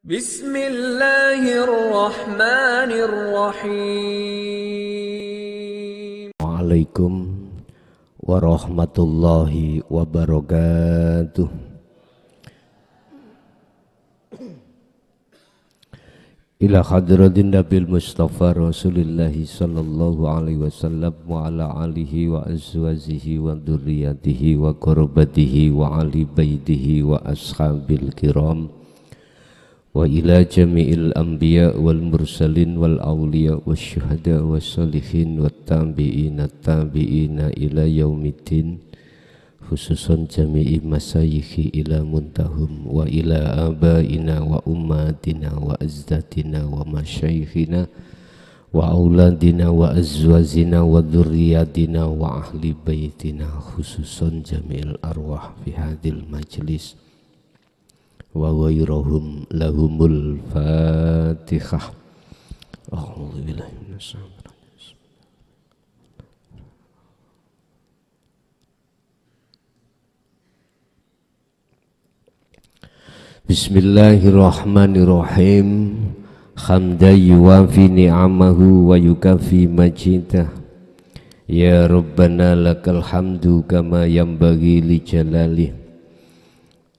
Bismillahirrahmanirrahim. Waalaikum warahmatullahi wabarakatuh. Ila hadratin Nabil Mustafa Rasulillahi sallallahu alaihi wasallam wa ala alihi wa azwajihi wa dzurriyyatihi wa qurbatihi wa ali baitihi wa ashabil kiram wa ila jami'il anbiya wal mursalin wal awliya wasyuhada wassalihin wat tabi'ina ila yaumiddin, khususan jami'i masayikhi ila muntahum wa ila abaina wa ummatina wa azdadina wa masyayikhina wa auladina wa azwazina wa dzurriyyatina wa ahli baitina, khususan jami'il arwah fi hadil majlis wa ghairahum lahumul fatihah. A'udzu billahi minasyaitonir rajim. Bismillahirrahmanirrahim. Hamdan yuwafi ni'amahu wa yukafi majidah. Ya Rabbana lakal hamdu kama yanbaghi li jalalih.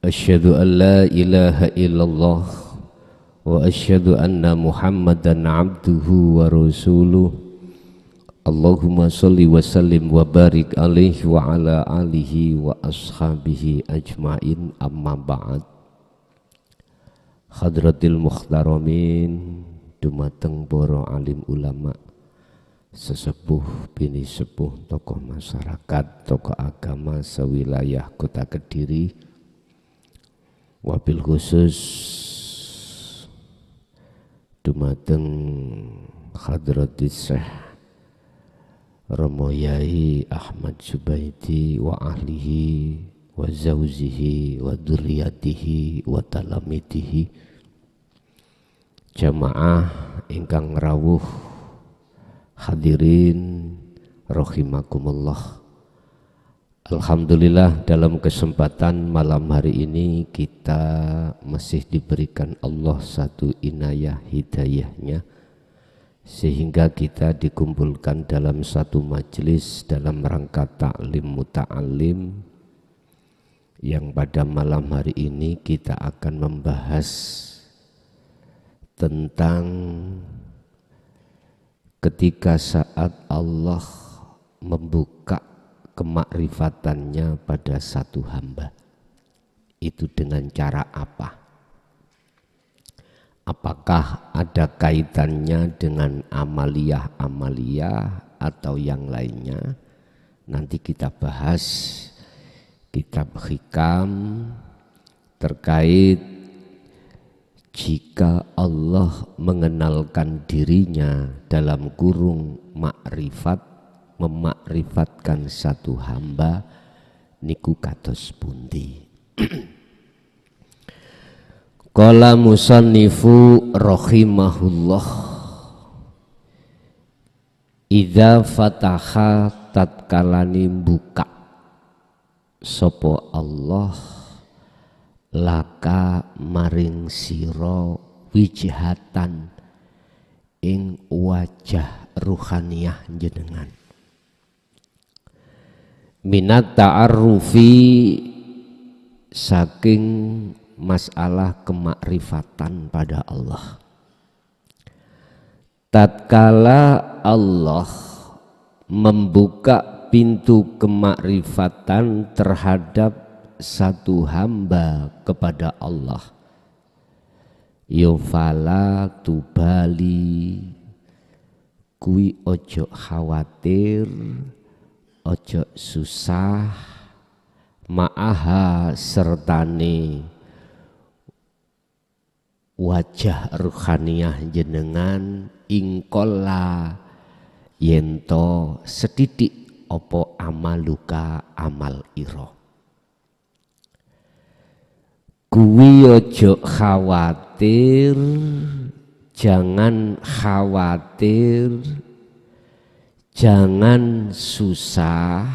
Asyhadu an la ilaha illallah wa asyhadu anna Muhammadan abduhu wa rasuluh. Allahumma sholli wa sallim wa barik alaihi wa ala alihi wa ashabihi ajmain, amma ba'd. Hadratil muhtaramin, dumateng para alim ulama, sesepuh bini sepuh, tokoh masyarakat, tokoh agama sewilayah Kota Kediri, wabil khusus dumateng Hadratis Syekh Romo Yai Ahmad Zubaidi wa ahlihi wa zawjihi wa dzurriyyatihi wa talamidihi, jamaah ingkang rawuh hadirin rahimakumullah. Alhamdulillah, dalam kesempatan malam hari ini kita masih diberikan Allah satu inayah hidayahnya, sehingga kita dikumpulkan dalam satu majelis dalam rangka ta'lim muta'alim, yang pada malam hari ini kita akan membahas tentang ketika saat Allah membuka kemakrifatannya pada satu hamba, itu dengan cara apa? Apakah ada kaitannya dengan amaliyah atau yang lainnya? Nanti kita bahas kitab hikam terkait jika Allah mengenalkan dirinya dalam kurung makrifat, memakrifatkan satu hamba, niku kados pundi. Qala musannifu rahimahullah, idza fataha, tatkalani buka sapa Allah laka maring sira wijhatan ing wajah ruhaniyah jenengan, minat ta'arrufi, saking masalah kemakrifatan pada Allah. Tatkala Allah membuka pintu kemakrifatan terhadap satu hamba kepada Allah, yofala tubali, kui ojo khawatir, ojo susah, ma'aha sertane wajah ruhaniyah jenengan, ingkola yento sedidik opo amaluka amal iro. Kuwi ojo khawatir, jangan khawatir, jangan susah,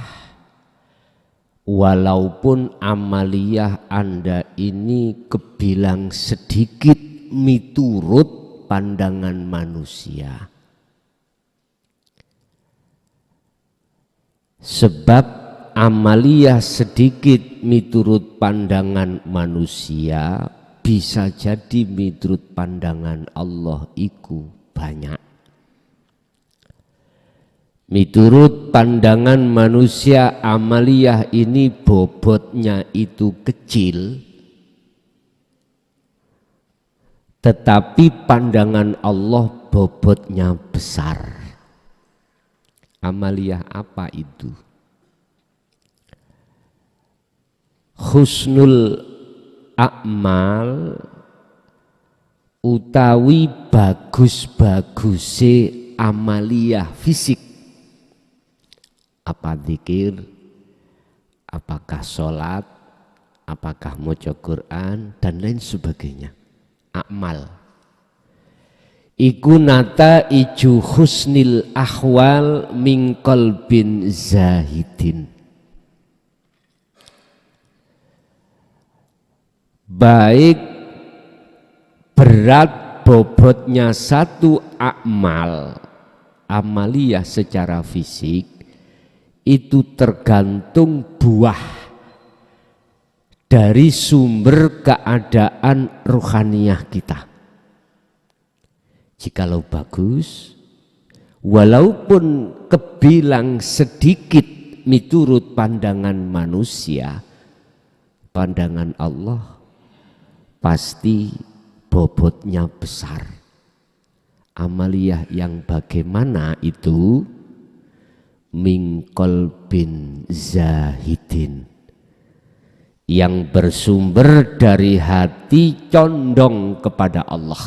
walaupun amaliyah Anda ini kebilang sedikit miturut pandangan manusia. Sebab amaliyah sedikit miturut pandangan manusia, bisa jadi miturut pandangan Allah iku banyak. Miturut pandangan manusia amaliyah ini bobotnya itu kecil, tetapi pandangan Allah bobotnya besar. Amaliyah apa itu? Husnul a'mal utawi bagus-baguse amaliyah fisik. Apa zikir, apakah sholat, apakah maca Quran dan lain sebagainya. Akmal iku nata iju husnil ahwal min qalbin zahidin. Baik berat bobotnya satu akmal, amaliyah secara fisik itu tergantung buah dari sumber keadaan ruhaniyah kita. Jikalau bagus, walaupun kebilang sedikit miturut pandangan manusia, pandangan Allah pasti bobotnya besar. Amaliyah yang bagaimana itu? Min qalbin zahidin, yang bersumber dari hati condong kepada Allah.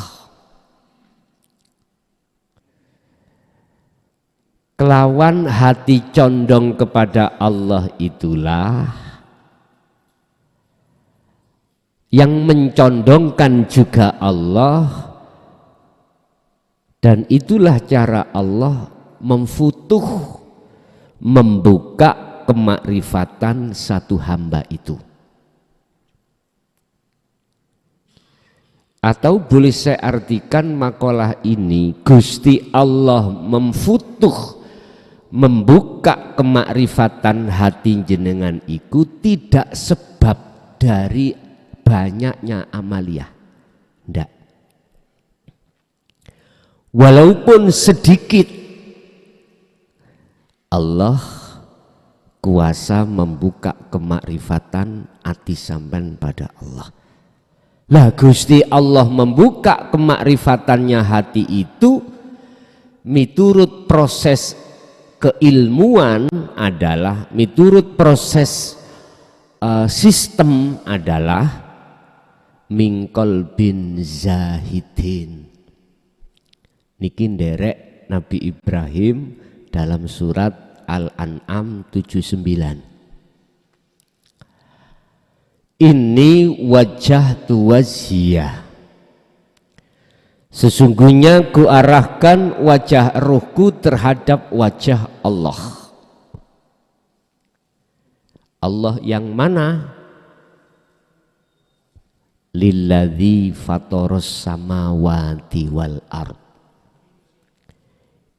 Kelawan hati condong kepada Allah itulah yang mencondongkan juga Allah, dan itulah cara Allah memfutuh, membuka kemakrifatan satu hamba itu. Atau boleh saya artikan makalah ini, Gusti Allah memfutuh, membuka kemakrifatan hati jenengan itu tidak sebab dari banyaknya amaliyah, tidak. Walaupun sedikit, Allah kuasa membuka kemakrifatan hati sampean pada Allah. Lah Gusti Allah membuka kemakrifatannya hati itu miturut proses keilmuan adalah, miturut proses sistem adalah min qalbin zahidin. Niki nderek Nabi Ibrahim dalam surat Al-An'am 79. Ini wajah wajhiyah, sesungguhnya kuarahkan wajah ruhku terhadap wajah Allah. Allah yang mana? Lilladzi fatoros samawati wal ard.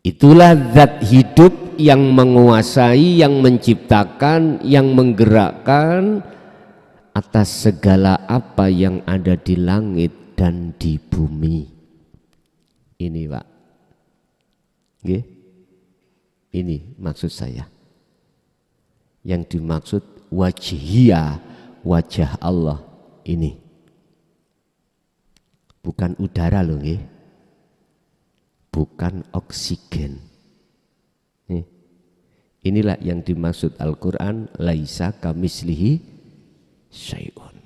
Itulah zat hidup yang menguasai, yang menciptakan, yang menggerakkan atas segala apa yang ada di langit dan di bumi. Ini Pak, ini maksud saya. Yang dimaksud wajhiyah, wajah Allah ini, bukan udara loh, bukan oksigen. Inilah yang dimaksud Al-Quran, laisa kamislihi syai'un.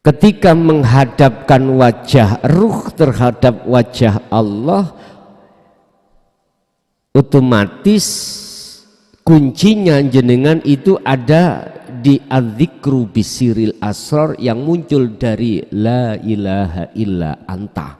Ketika menghadapkan wajah ruh terhadap wajah Allah, otomatis kuncinya jenengan itu ada di adzikru bisiril asrar yang muncul dari la ilaha illa anta.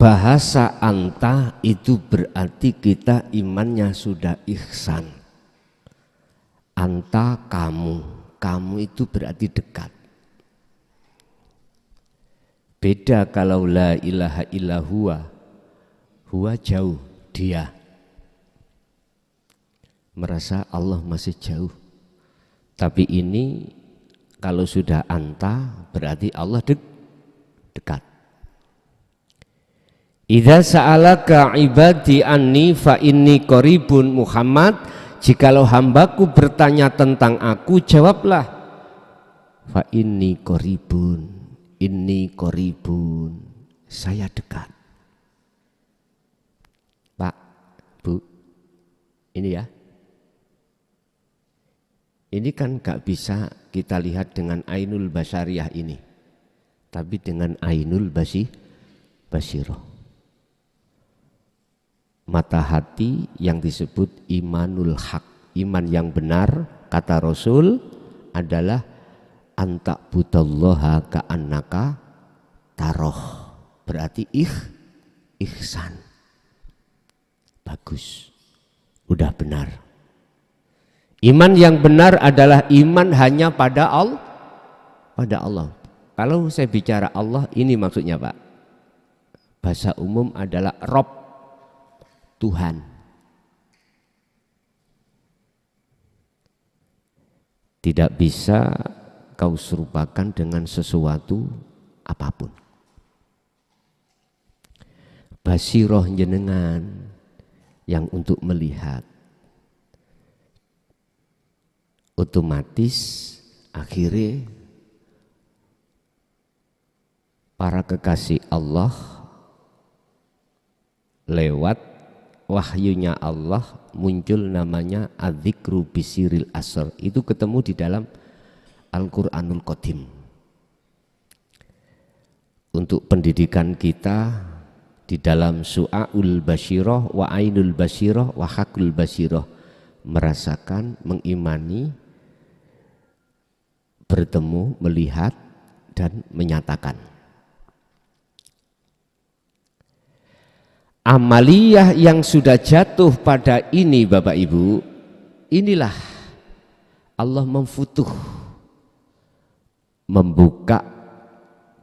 bahasa anta itu berarti kita imannya sudah ihsan. Anta kamu itu berarti dekat. Beda kalau la ilaha illa huwa jauh, dia merasa Allah masih jauh. Tapi ini kalau sudah anta berarti Allah dekat. Idza sa'alaka ibadi anni fa inni qaribun. Muhammad, jikalau hambaku bertanya tentang aku, jawablah fa inni qaribun. Inni qaribun, saya dekat. Pak, Bu, ini ya. Ini kan gak bisa kita lihat dengan ainul basyariyah ini, tapi dengan ainul basirah. Mata hati yang disebut imanul haq, iman yang benar, kata Rasul adalah anta budallaha ka'annaka taroh, berarti ihsan. Bagus, udah benar. Iman yang benar adalah iman hanya pada Allah. Kalau saya bicara Allah, ini maksudnya Pak, bahasa umum adalah Rob, Tuhan. Tidak bisa kau serupakan dengan sesuatu apapun. Basiroh jenengan yang untuk melihat, otomatis akhirnya para kekasih Allah lewat wahyunya Allah muncul namanya adzikru bisiril asr. Itu ketemu di dalam Al-Quranul Qadim. Untuk pendidikan kita di dalam su'aul basyirah wa ainul basyirah wa hakul basyirah, merasakan, mengimani, bertemu, melihat dan menyatakan. Amaliyah yang sudah jatuh pada ini Bapak Ibu, inilah Allah membuka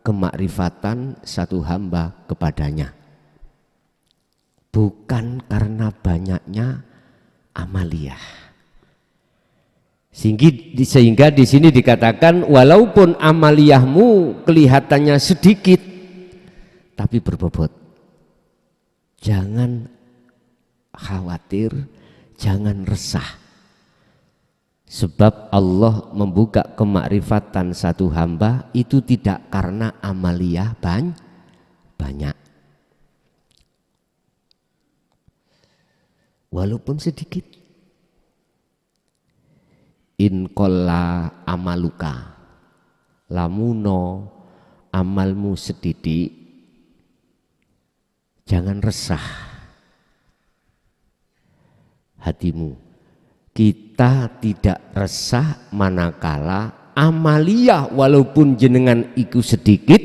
kemakrifatan satu hamba kepadanya, bukan karena banyaknya amaliyah. Sehingga di sini dikatakan walaupun amaliyahmu kelihatannya sedikit tapi berbobot. Jangan khawatir, jangan resah. Sebab Allah membuka kemakrifatan satu hamba itu tidak karena amaliyah banyak. Walaupun sedikit. In qalla amaluka, lamuno amalmu sedikit, jangan resah hatimu. Kita tidak resah manakala amaliyah walaupun jenengan iku sedikit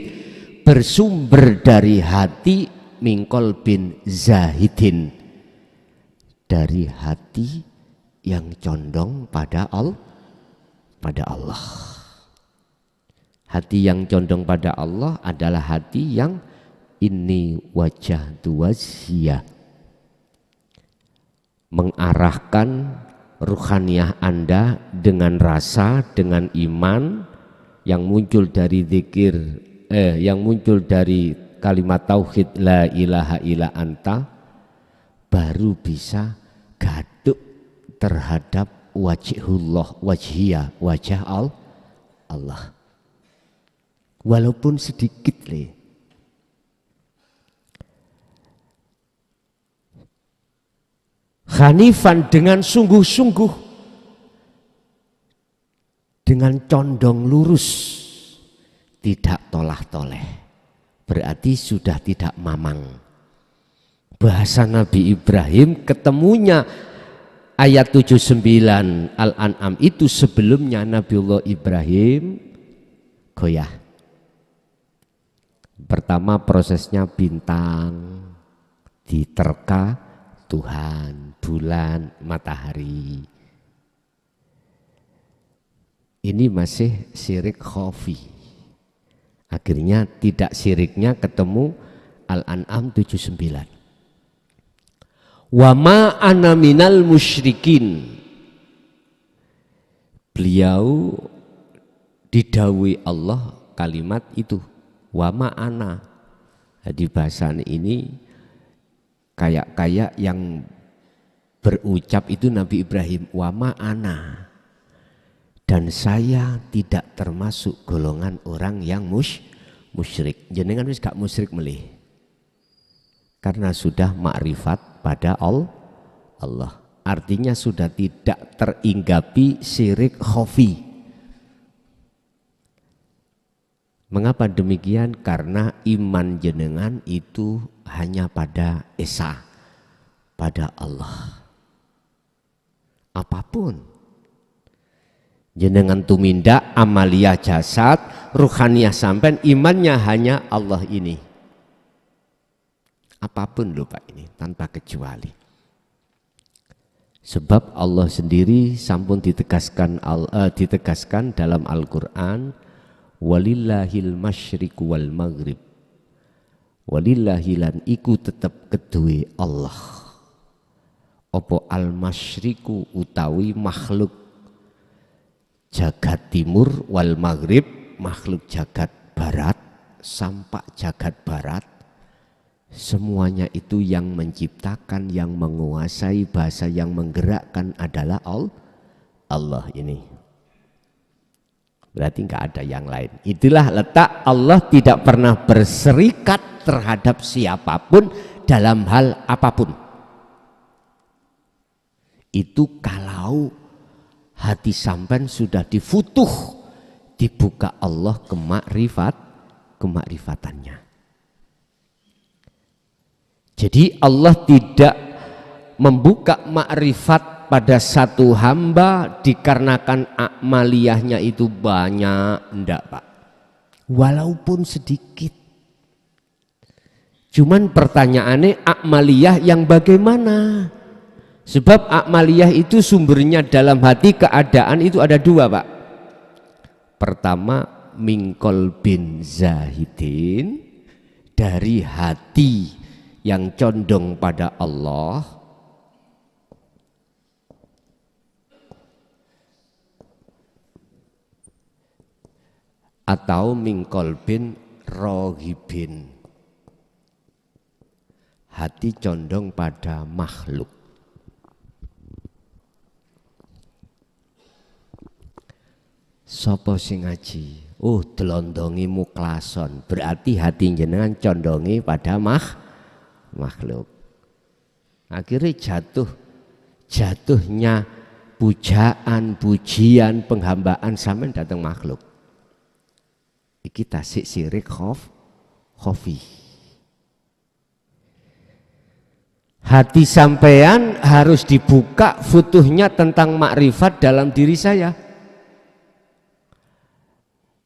bersumber dari hati mingkol bin zahidin, dari hati yang condong pada Allah. Hati yang condong pada Allah adalah hati yang inni wajhtu wajhiya, mengarahkan ruhaniyah Anda dengan rasa, dengan iman yang muncul dari zikir, yang muncul dari kalimat tauhid la ilaha illa anta, baru bisa gaduk terhadap wajhullah, wajhiya, wajah Allah. Walaupun sedikit Hanifan, dengan sungguh-sungguh, dengan condong lurus, tidak tolah-toleh, berarti sudah tidak mamang. Bahasa Nabi Ibrahim ketemunya ayat 79 Al-An'am itu sebelumnya Nabiullah Ibrahim goyah. Pertama prosesnya bintang diterka Tuhan, bulan, matahari. Ini masih syirik khafi. Akhirnya tidak syiriknya ketemu Al-An'am 79. Wa ma ana minal musyrikin. Beliau didhawuhi Allah kalimat itu. Wa ma ana. Di bahasa ini kayak yang berucap itu Nabi Ibrahim, wa ma ana. Dan saya tidak termasuk golongan orang yang musyrik. Jenengan wis gak musyrik melih. Karena sudah makrifat pada Allah. Artinya sudah tidak teringgapi syirik khafi. Mengapa demikian? Karena iman jenengan itu hanya pada Esa, pada Allah. Apapun jenengan tumindak amalia jasad, ruhaniyah sampean, imannya hanya Allah ini. Apapun lho Pak ini, tanpa kecuali. Sebab Allah sendiri sampun ditegaskan dalam Al-Qur'an, walillahil masyriqu wal maghrib. Walillahilan iku tetep kedue Allah. Opo al masyriqu utawi makhluk jagat timur, wal maghrib makhluk jagat barat, sampak jagat barat. Semuanya itu yang menciptakan, yang menguasai, bahasa yang menggerakkan adalah Allah ini. Berarti enggak ada yang lain. Itulah letak Allah tidak pernah berserikat terhadap siapapun dalam hal apapun. Itu kalau hati sampean sudah difutuh, dibuka Allah kemakrifatannya. Jadi Allah tidak membuka makrifat pada satu hamba dikarenakan amaliyahnya itu banyak, enggak Pak. Walaupun sedikit. Cuman pertanyaannya amaliyah yang bagaimana? Sebab amaliyah itu sumbernya dalam hati, keadaan itu ada dua Pak. Pertama mingkol bin zahidin, dari hati yang condong pada Allah, atau mingkol bin rohibin, hati condong pada makhluk. Sopo sing ngaji? Oh, delondongi muklason, berarti hati jenengan condongi pada makhluk. Akhirnya jatuhnya pujaan, pujian, penghambaan sampean datang makhluk. Iki tasik syirik khafi. Hati sampean harus dibuka futuhnya tentang makrifat dalam diri saya.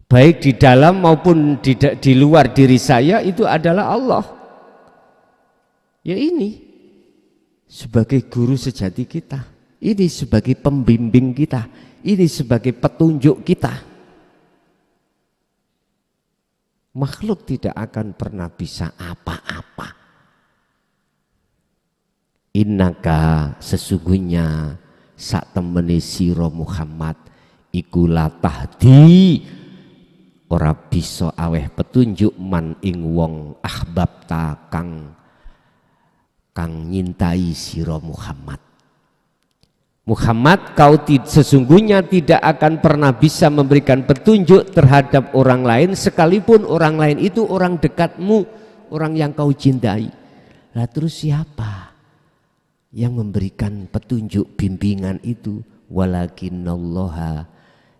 Baik di dalam maupun di luar diri saya itu adalah Allah. Ya ini sebagai guru sejati kita, ini sebagai pembimbing kita, ini sebagai petunjuk kita. Makhluk tidak akan pernah bisa apa-apa. Innaka sesungguhnya sak temene sira Muhammad iku latahdi, ora bisa aweh petunjuk man ing wong ahbabta kang nyintai sira Muhammad. Muhammad, kau sesungguhnya tidak akan pernah bisa memberikan petunjuk terhadap orang lain sekalipun orang lain itu orang dekatmu, orang yang kau cintai. Lah terus siapa yang memberikan petunjuk bimbingan itu? Walakinallaha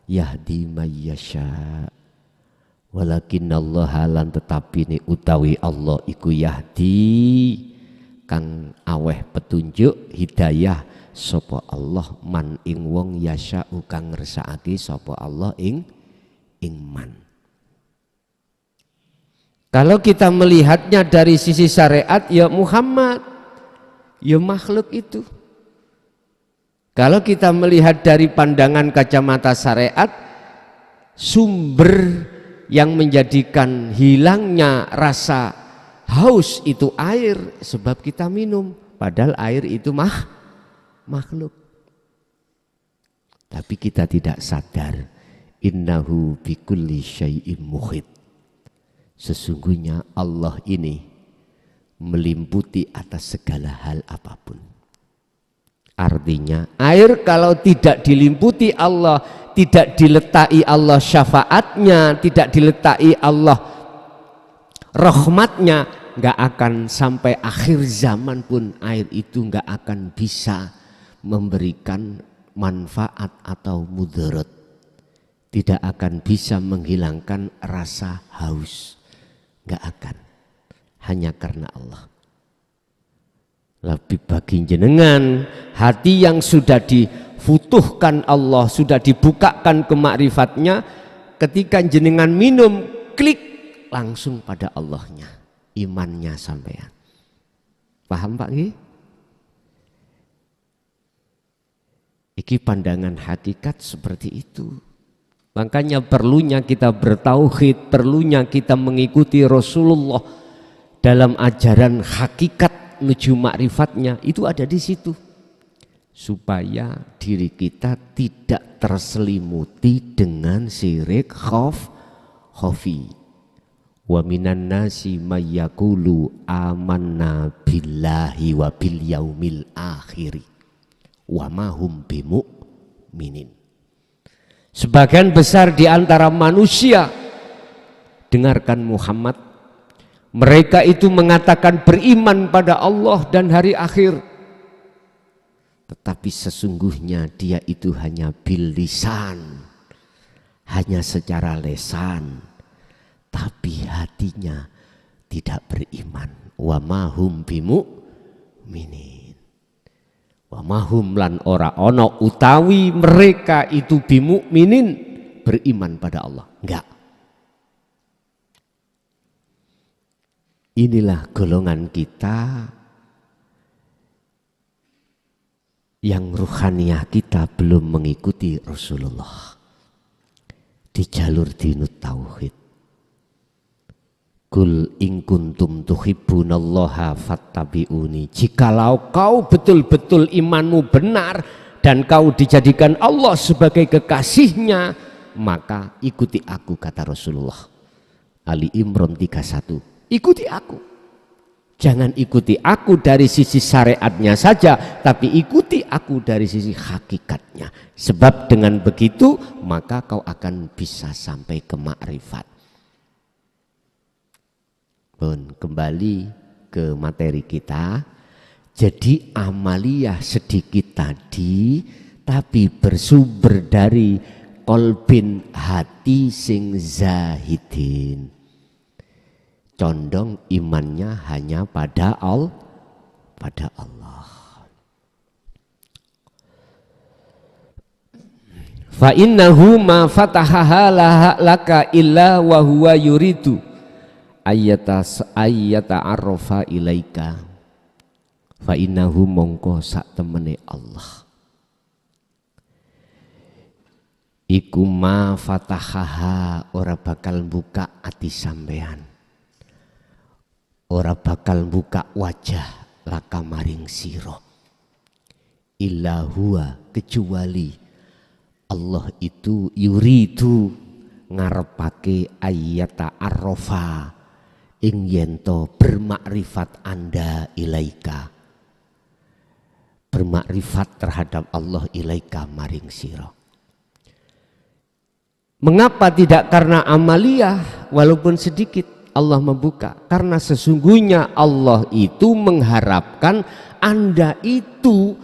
yahdi may yasha. Walakinallaha lan tetapi ni utawi Allah iku yahdi kang aweh petunjuk hidayah sapa Allah man ing wong yasha kang ngersakake sapa Allah ing man. Kalau kita melihatnya dari sisi syariat, ya Muhammad, ya makhluk itu. Kalau kita melihat dari pandangan kacamata syariat, sumber yang menjadikan hilangnya rasa haus itu air, sebab kita minum, padahal air itu makhluk. Tapi kita tidak sadar, innahu bikulli syai'in muhit. Sesungguhnya Allah ini melimputi atas segala hal apapun. Artinya air kalau tidak dilimputi Allah, tidak diletakkan Allah syafaatnya, tidak diletakkan Allah rahmatnya, nggak akan sampai akhir zaman pun air itu nggak akan bisa memberikan manfaat atau mudarat, tidak akan bisa menghilangkan rasa haus. Gak akan, hanya karena Allah. Lebih bagi jenengan, hati yang sudah difutuhkan Allah, sudah dibukakan kemakrifatnya, ketika jenengan minum, klik langsung pada Allahnya, imannya sampean. Paham Pak Ki? Iki pandangan hakikat seperti itu. Makanya perlunya kita bertauhid, perlunya kita mengikuti Rasulullah dalam ajaran hakikat menuju makrifatnya, itu ada di situ. Supaya diri kita tidak terselimuti dengan syirik khafi. Wa minan nasi may yaqulu amanna billahi wa bil yaumil akhir wa ma hum bimu'minin. Sebagian besar di antara manusia, dengarkan Muhammad, mereka itu mengatakan beriman pada Allah dan hari akhir, tetapi sesungguhnya dia itu hanya bil lisan, hanya secara lesan, tapi hatinya tidak beriman. Wa mahum bimu'minin. Wa mahum lan ora ono utawi mereka itu bimu'minin, beriman pada Allah. Enggak. Inilah golongan kita yang ruhaniyah kita belum mengikuti Rasulullah di jalur dinut tauhid. Kul in kuntum tuhibbunallaha fattabi'uni. Jikalau kau betul-betul imanmu benar dan kau dijadikan Allah sebagai kekasihnya, maka ikuti aku, kata Rasulullah. Ali Imran 31. Ikuti aku. Jangan ikuti aku dari sisi syariatnya saja, tapi ikuti aku dari sisi hakikatnya. Sebab dengan begitu maka kau akan bisa sampai ke makrifat. Kembali ke materi kita. Jadi amaliyah sedikit tadi, tapi bersumber dari kolbin, hati sing zahidin, condong imannya hanya pada Allah. Fa innahu ma fatahaha laka illa wa huwa yuridu ayyata arrofa ilaika. Fa innahu mongko sak temene Allah iku ma fatahaha, ora bakal buka ati sampean, ora bakal buka wajah laka maring sira, illa huwa, kecuali Allah itu yuridu ngarepake ayyata arrofa ing yento bermakrifat anda ilaika, bermakrifat terhadap Allah ilaika maring sira. Mengapa tidak karena amaliyah walaupun sedikit Allah membuka? Karena sesungguhnya Allah itu mengharapkan anda itu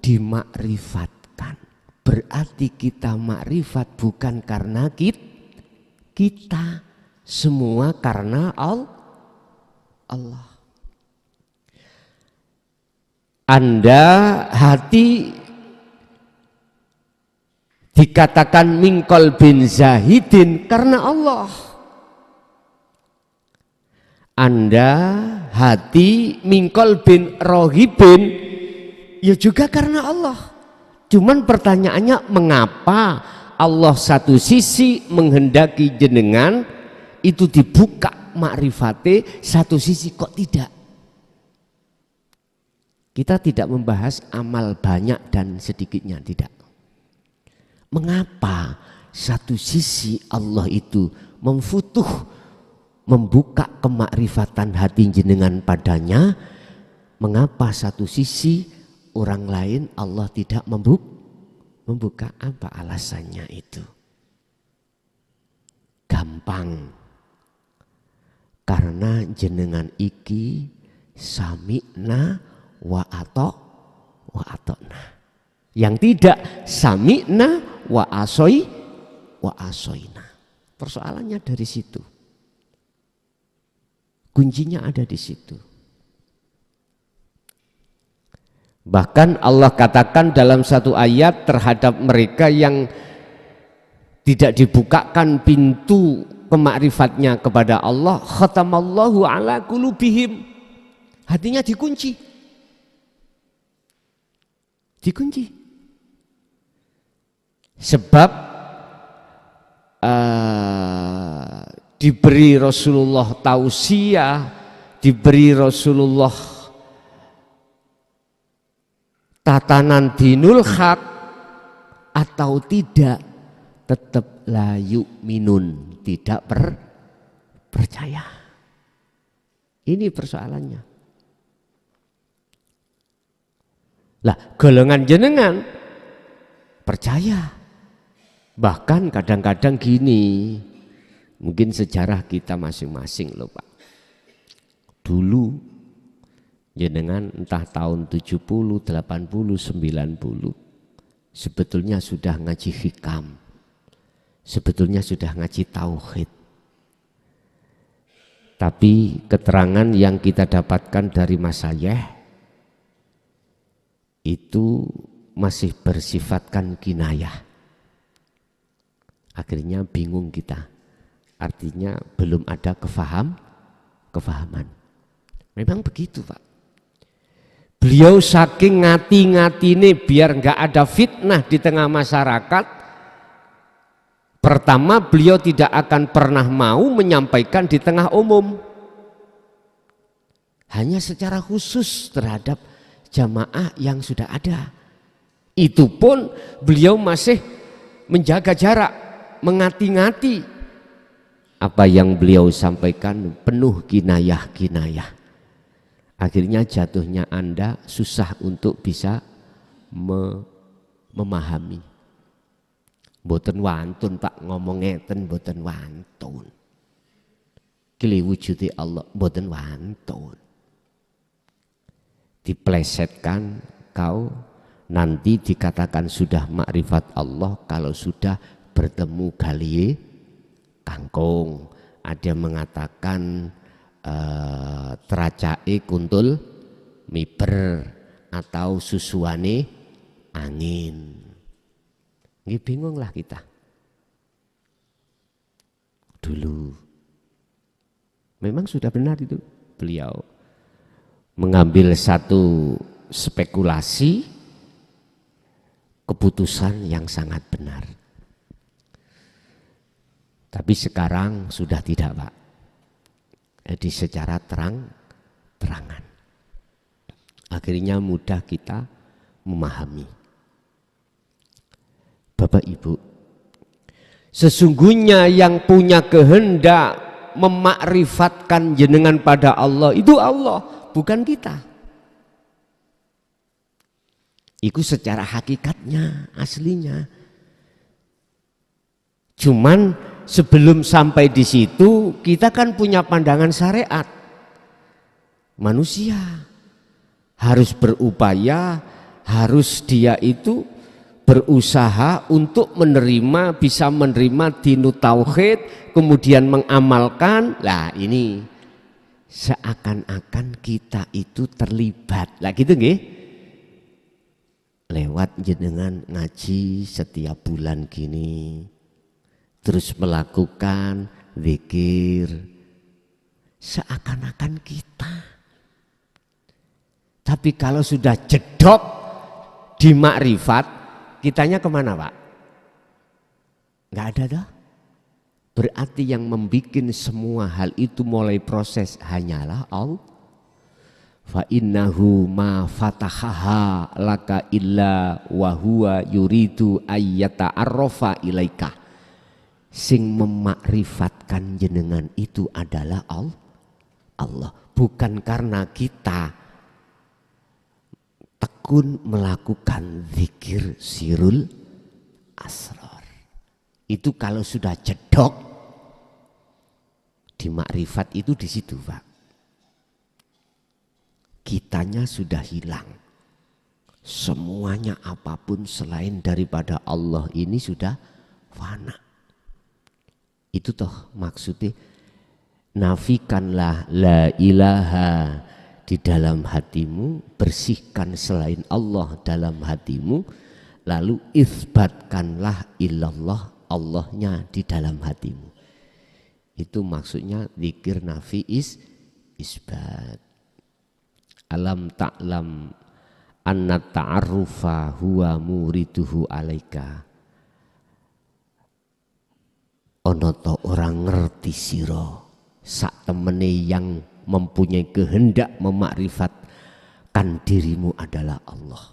dimakrifatkan. Berarti kita makrifat bukan karena kita, semua karena Allah. Anda hati dikatakan mingkol bin zahidin karena Allah. Anda hati mingkol bin rohibin, ya juga karena Allah. Cuman pertanyaannya, mengapa Allah satu sisi menghendaki jenengan itu dibuka makrifate, satu sisi kok tidak? Kita tidak membahas amal banyak dan sedikitnya, tidak. Mengapa satu sisi Allah itu memfutuh, membuka kemakrifatan hati jenengan padanya, mengapa satu sisi orang lain Allah tidak membuka? Apa alasannya itu? Gampang, karena jenengan iki sami'na wa atokna. Yang tidak sami'na wa asoina. Persoalannya dari situ. Kuncinya ada di situ. Bahkan Allah katakan dalam satu ayat terhadap mereka yang tidak dibukakan pintu kemakrifatnya kepada Allah, khatamallahu ala qulubihim. Hatinya dikunci. Dikunci. Sebab diberi Rasulullah tausiah, diberi Rasulullah tatanan dinul haq atau tidak, tetap la yu'minun, tidak percaya. Ini persoalannya. Lah golongan jenengan percaya. Bahkan kadang-kadang gini, mungkin sejarah kita masing-masing loh Pak. Dulu jenengan entah tahun 70, 80, 90 sebetulnya sudah ngaji hikam, sebetulnya sudah ngaji tauhid. Tapi keterangan yang kita dapatkan dari masyayikh itu masih bersifatkan kinayah. Akhirnya bingung kita, artinya belum ada kefahaman. Memang begitu Pak. Beliau saking ngati-ngatine biar nggak ada fitnah di tengah masyarakat. Pertama, beliau tidak akan pernah mau menyampaikan di tengah umum. Hanya secara khusus terhadap jamaah yang sudah ada. Itu pun beliau masih menjaga jarak, mengati-ngati. Apa yang beliau sampaikan penuh kinayah-kinayah. Akhirnya jatuhnya Anda susah untuk bisa memahami. Mboten wantun Pak, ngomong ngeten mboten wantun. Kili wujudi Allah mboten wantun. Diplesetkan kau nanti dikatakan sudah makrifat Allah kalau sudah bertemu galiye kangkung. Ada yang mengatakan teracai kuntul miber atau susuane angin. Nggih bingung lah kita dulu. Memang sudah benar itu, beliau mengambil satu spekulasi keputusan yang sangat benar. Tapi sekarang sudah tidak Pak. Jadi secara terang-terangan. Akhirnya mudah kita memahami. Bapak Ibu, sesungguhnya yang punya kehendak memakrifatkan jenengan pada Allah itu Allah, bukan kita. Itu secara hakikatnya, aslinya. Cuman sebelum sampai di situ kita kan punya pandangan syariat. Manusia harus berupaya, harus dia itu berusaha untuk menerima, bisa menerima dinu tauhid, kemudian mengamalkan. Lah ini seakan-akan kita itu terlibat. Lah gitu nggih? Lewat jenengan ngaji setiap bulan gini. Terus melakukan zikir seakan-akan kita. Tapi kalau sudah jedok di makrifat, kitanya kemana Pak? Nggak ada dah. Berarti yang membuat semua hal itu mulai proses hanyalah Allah. Fa innahu ma fatahaha laka illa wa huwa yuridu ayyata arrofa ilaika. Sing memakrifatkan jenengan itu adalah Allah. Bukan karena kita tekun melakukan zikir sirul asrar. Itu kalau sudah jedok di makrifat itu di situ Pak. Kitanya sudah hilang. Semuanya apapun selain daripada Allah ini sudah fana. Itu toh maksudnya, nafikanlah la ilaha di dalam hatimu, bersihkan selain Allah dalam hatimu, lalu isbatkanlah illallah, Allahnya di dalam hatimu. Itu maksudnya zikir nafi isbat. Alam ta'lam anna ta'arrufa huwa muriduhu alaika. Ono to orang ngerti siro sak temene yang mempunyai kehendak memakrifatkan dirimu adalah Allah.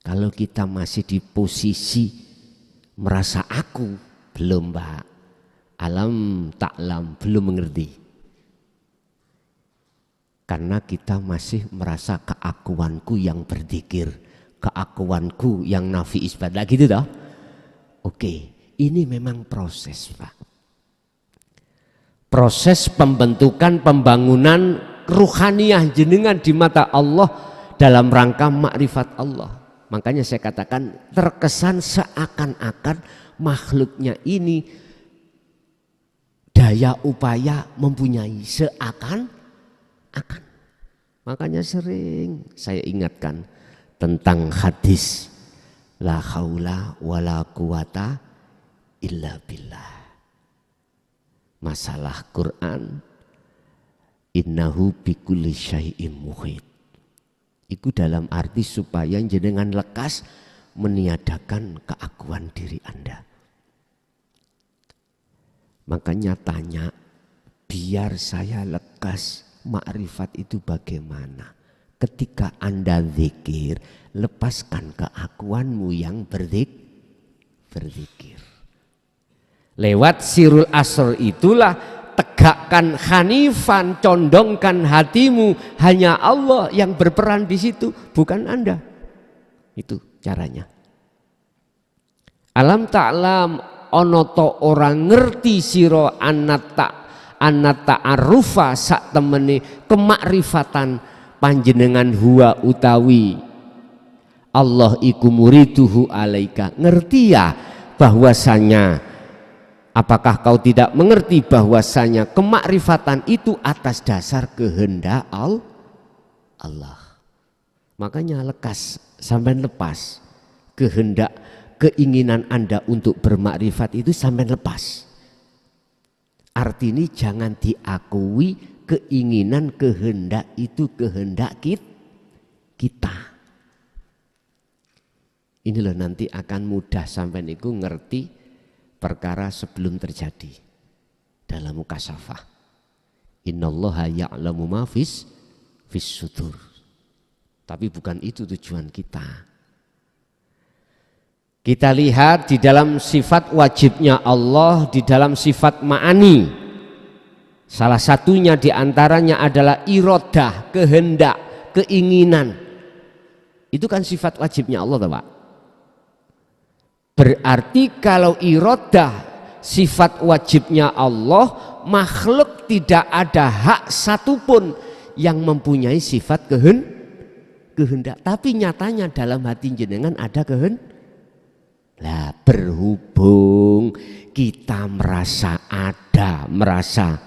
Kalau kita masih di posisi merasa aku, belum Pak. Alam ta'lam, belum mengerti. Karena kita masih merasa keakuanku yang berzikir, keakuanku yang nafi isbat. Lah gitu toh? Oke, ini memang proses Pak. Proses pembentukan pembangunan ruhaniyah jenengan di mata Allah dalam rangka makrifat Allah. Makanya saya katakan terkesan seakan-akan makhluknya ini daya upaya mempunyai seakan-akan. Makanya sering saya ingatkan tentang hadis la haula wala quwata illa billah. Masalah Quran innahu bikulli syai'in muhit. Itu dalam arti supaya jenengan lekas meniadakan keakuan diri Anda. Makanya tanya, biar saya lekas makrifat itu bagaimana? Ketika Anda zikir, lepaskan keakuanmu yang berzikir. Lewat sirul asr itulah tegakkan hanifan, condongkan hatimu, hanya Allah yang berperan di situ, bukan Anda. Itu caranya. Alam ta'lam ono to orang ngerti siro anata arufa sak temene kemakrifatan panjenengan huwa utawi Allah iku muriduhu alaika. Ngerti ya bahwasanya, apakah kau tidak mengerti bahwasanya kemakrifatan itu atas dasar kehendak Allah. Makanya lekas sampai lepas kehendak keinginan Anda untuk bermakrifat itu sampai lepas. Artinya jangan diakui keinginan kehendak itu kehendak kita. Inilah nanti akan mudah sampai niku ngerti perkara sebelum terjadi dalam mukasyafah. Innallaha ya'lamu ma fis sudur. Tapi bukan itu tujuan kita. Kita lihat di dalam sifat wajibnya Allah, di dalam sifat ma'ani. Salah satunya diantaranya adalah irodah, kehendak, keinginan. Itu kan sifat wajibnya Allah, Pak. Berarti kalau irodah sifat wajibnya Allah, makhluk tidak ada hak satupun yang mempunyai sifat kehendak. Tapi nyatanya dalam hati jenengan ada kehendak. Lah berhubung kita merasa ada, merasa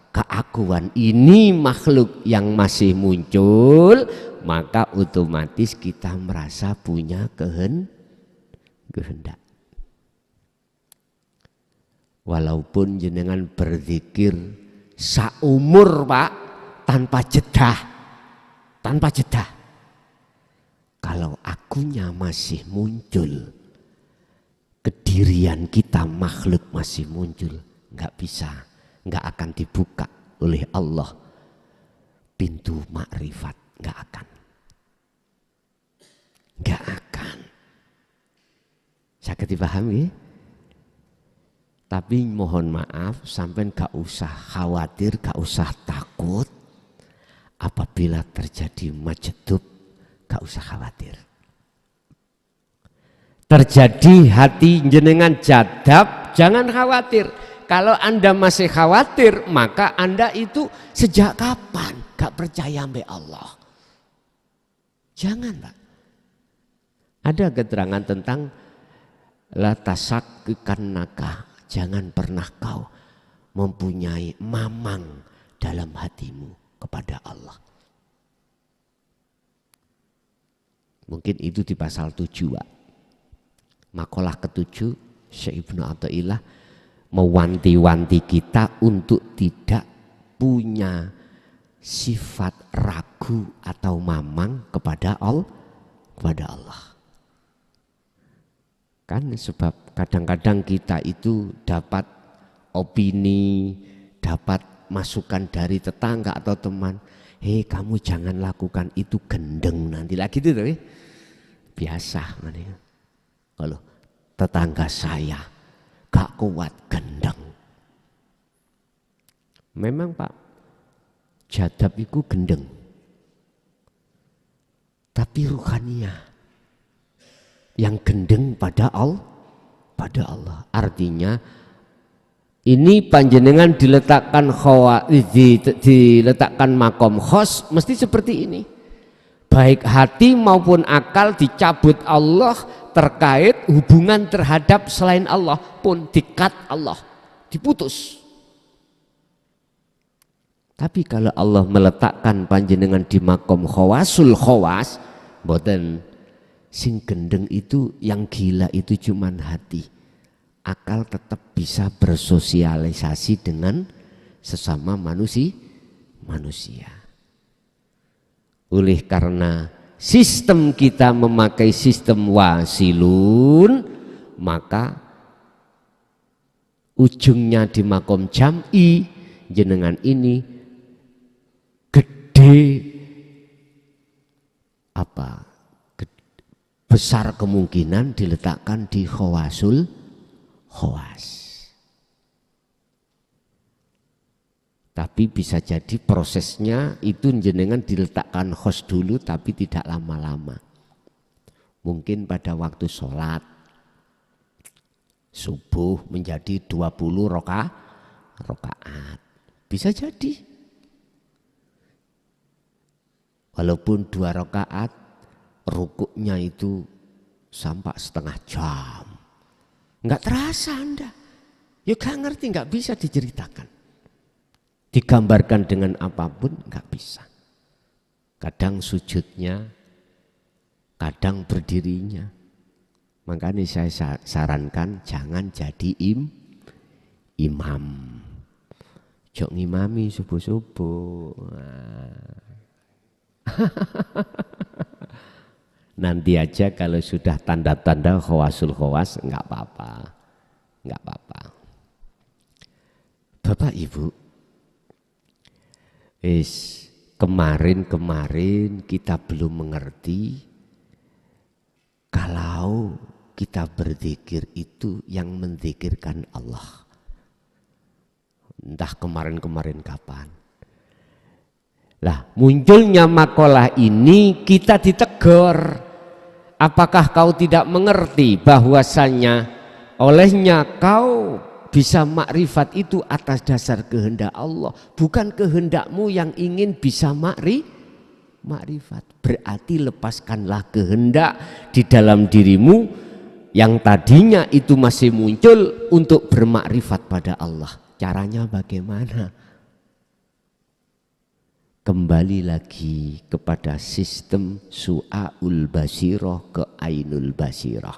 keakuan ini makhluk yang masih muncul, maka otomatis kita merasa punya kehendak. Walaupun jenengan berzikir Saumur Pak, tanpa jeda. Tanpa jeda. Kalau akunya masih muncul, kedirian kita makhluk masih muncul, nggak bisa, nggak akan dibuka oleh Allah pintu makrifat, nggak akan. Nggak akan. Saya dipahami? Tapi mohon maaf, sampai gak usah khawatir, gak usah takut. Apabila terjadi majedub, gak usah khawatir. Terjadi hati jenengan jadab, jangan khawatir. Kalau Anda masih khawatir, maka Anda itu sejak kapan gak percaya sama Allah? Jangan Pak. Ada keterangan tentang la tasakkannaka. Jangan pernah kau mempunyai mamang dalam hatimu kepada Allah. Mungkin itu di pasal 7. Makalah ke-7 Syekh Ibnu Athaillah mewanti-wanti kita untuk tidak punya sifat ragu atau mamang kepada Allah. Kan sebab kadang-kadang kita itu dapat opini, dapat masukan dari tetangga atau teman. Hei, kamu jangan lakukan itu, gendeng nanti lagi itu tapi biasa. Kalau tetangga saya gak kuat gendeng. Memang Pak, jadab itu gendeng. Tapi ruhaniah yang gendeng pada Allah. Artinya ini panjenengan diletakkan diletakkan makom khos mesti seperti ini. Baik hati maupun akal dicabut Allah terkait hubungan terhadap selain Allah pun dikat Allah, diputus. Tapi kalau Allah meletakkan panjenengan di makom khawasul khawas, boten. Sing gendeng itu, yang gila itu cuman hati. Akal tetap bisa bersosialisasi dengan sesama manusia. Oleh karena sistem kita memakai sistem wasilun, maka ujungnya di makom jam'i, jenengan ini gede besar kemungkinan diletakkan di khawasul khawas. Tapi bisa jadi prosesnya itu jenengan diletakkan khos dulu tapi tidak lama-lama. Mungkin pada waktu sholat subuh menjadi 20 rakaat. Bisa jadi. Walaupun 2 rakaat rukuknya itu sampai setengah jam. Enggak terasa Anda. Ya gak ngerti, enggak bisa diceritakan. Digambarkan dengan apapun enggak bisa. Kadang sujudnya, kadang berdirinya. Makanya saya sarankan jangan jadi imam. Jok ngimami subuh-subuh. Nanti aja kalau sudah tanda-tanda khawasul khawas enggak apa-apa. Enggak apa-apa. Bapak Ibu, kemarin kita belum mengerti kalau kita berzikir itu yang menzikirkan Allah. Entah kemarin-kemarin kapan. Lah, munculnya makalah ini kita ditegur. Apakah kau tidak mengerti bahwasannya olehnya kau bisa makrifat itu atas dasar kehendak Allah, bukan kehendakmu yang ingin bisa makrifat. Berarti lepaskanlah kehendak di dalam dirimu yang tadinya itu masih muncul untuk bermakrifat pada Allah. Caranya bagaimana? Kembali lagi kepada sistem su'aul basirah ke ainul basirah.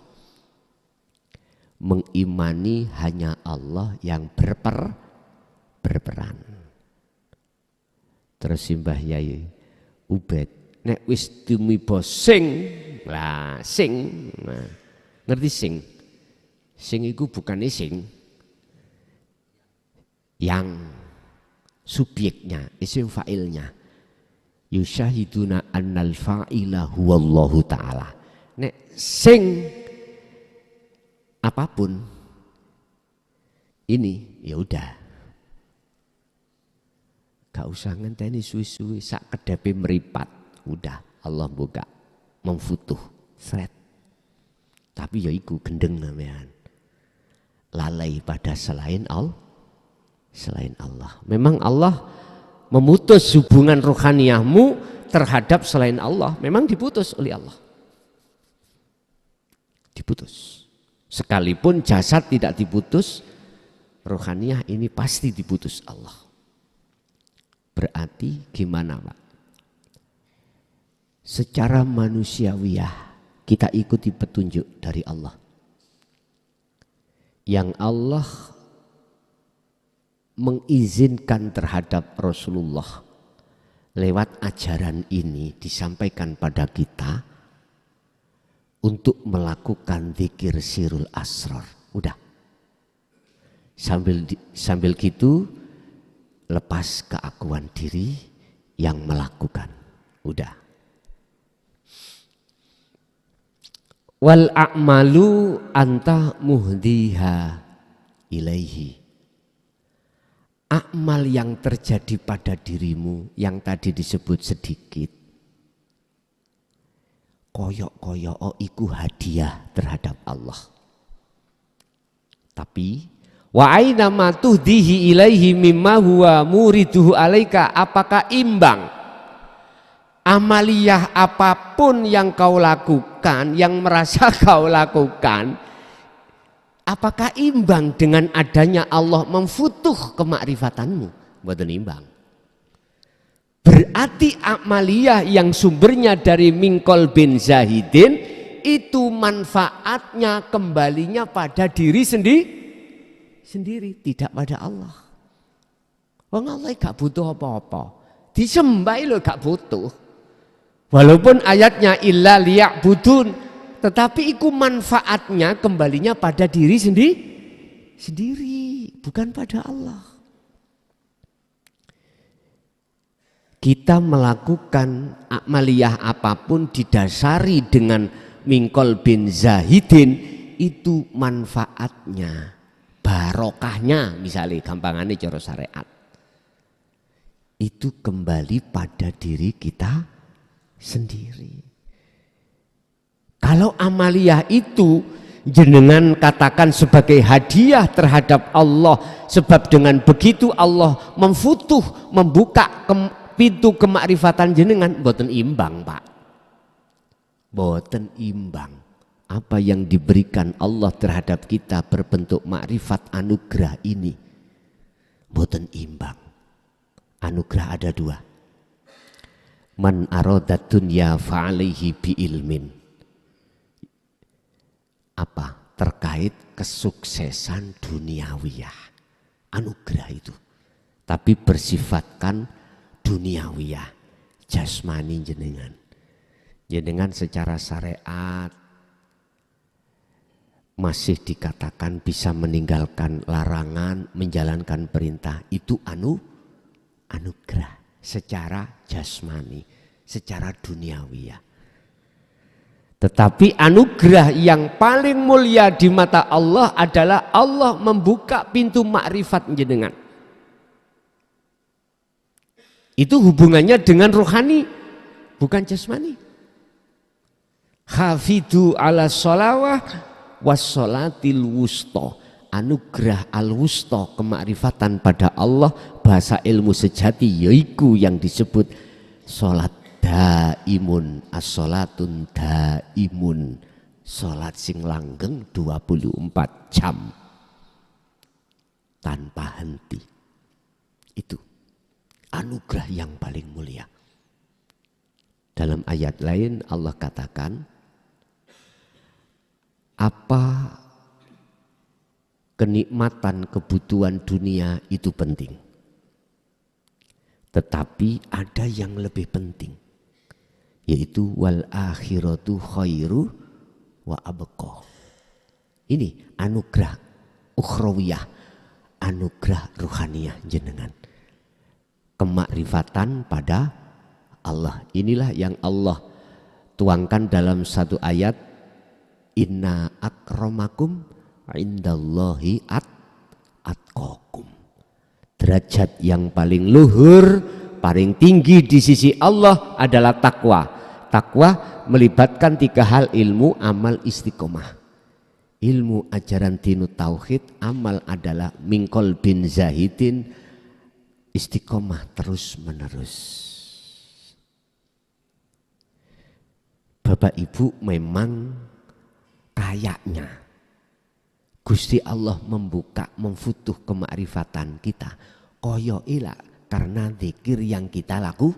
Mengimani hanya Allah yang berperan. Terus Simbah Yai Ubed, nek wis tumiba sing, lah sing. Nah, ngerti sing? Sing iku bukan sing. Yang subjeknya, isim fa'ilnya. Yusyahiduna annal fa'ila huwallahu ta'ala. Nek sing apapun ini ya udah. Gak usah ngenteni suwi-suwi sak kedepe meripat. Udah Allah buka memfutuh seret. Tapi ya iku gendeng namanya. Lalai pada selain Allah. Selain Allah. Memang Allah memutus hubungan rohaniyahmu terhadap selain Allah. Memang diputus oleh Allah. Diputus. Sekalipun jasad tidak diputus, rohaniyah ini pasti diputus Allah. Berarti gimana Pak? Secara manusiawiyah kita ikuti petunjuk dari Allah. Yang Allah mengizinkan terhadap Rasulullah lewat ajaran ini disampaikan pada kita untuk melakukan zikir sirul asrar. Udah. Sambil gitu lepas keakuan diri yang melakukan. Udah. Wal a'malu anta muhdiha ilaihi. Amal yang terjadi pada dirimu yang tadi disebut sedikit. Koyok-koyok iku hadiah terhadap Allah. Tapi wa aina ma tuhdihi ilaihi mimma huwa muriduhu alaika, apakah imbang? Amaliyah apapun yang kau lakukan, yang merasa kau lakukan, apakah imbang dengan adanya Allah memfutuh kemakrifatanmu? Mboten imbang. Berarti amaliyah yang sumbernya dari Mingkol bin Zahidin itu manfaatnya kembalinya pada diri sendiri, tidak pada Allah. Wong Allah gak butuh apa-apa. Disembah lho gak butuh. Walaupun ayatnya illa liya'budun, tetapi itu manfaatnya kembalinya pada diri sendiri, bukan pada Allah. Kita melakukan amaliyah apapun didasari dengan Mingkol bin Zahidin, itu manfaatnya, barokahnya, misalnya gampangannya cara syariat, itu kembali pada diri kita sendiri. Kalau amaliyah itu jenengan katakan sebagai hadiah terhadap Allah, sebab dengan begitu Allah memfutuh, membuka pintu kemakrifatan jenengan, boten imbang Pak. Boten imbang. Apa yang diberikan Allah terhadap kita berbentuk makrifat anugerah ini, boten imbang. Anugerah ada dua. Man arodat dunya fa'alaihi bi ilmin. Apa? Terkait kesuksesan duniawiyah. Anugerah itu. Tapi bersifatkan duniawiyah. Jasmani jenengan. Jenengan secara syariat masih dikatakan bisa meninggalkan larangan, menjalankan perintah. Itu anugerah. Secara jasmani, secara duniawiyah. Tetapi anugerah yang paling mulia di mata Allah adalah Allah membuka pintu makrifat jenengan. Itu hubungannya dengan rohani, bukan jasmani. Hafidhu ala sholawah wassolatil wusto. Anugerah al-wusto, kemakrifatan pada Allah, bahasa ilmu sejati yaiku yang disebut sholat daimun, as-sholatun daimun, sholat sing langgeng 24 jam tanpa henti. Itu anugerah yang paling mulia. Dalam ayat lain Allah katakan, apa kenikmatan kebutuhan dunia itu penting, Tetapi ada yang lebih penting, yaitu wal akhiratu khairu wa abqa. Ini anugerah ukhrawiyah, anugerah ruhaniyah jenengan. Kemakrifatan pada Allah. Inilah yang Allah tuangkan dalam satu ayat, inna akramakum indallahi atqakum. Derajat yang paling luhur, paling tinggi di sisi Allah adalah takwa. Takwa melibatkan 3 hal, ilmu, amal, istiqomah. Ilmu ajaran dinut tauhid, amal adalah mingkol bin zahidin, istiqomah terus menerus. Bapak Ibu, memang kayaknya Gusti Allah membuka, memfutuh kemakrifatan kita koyo ilak karena zikir yang kita laku.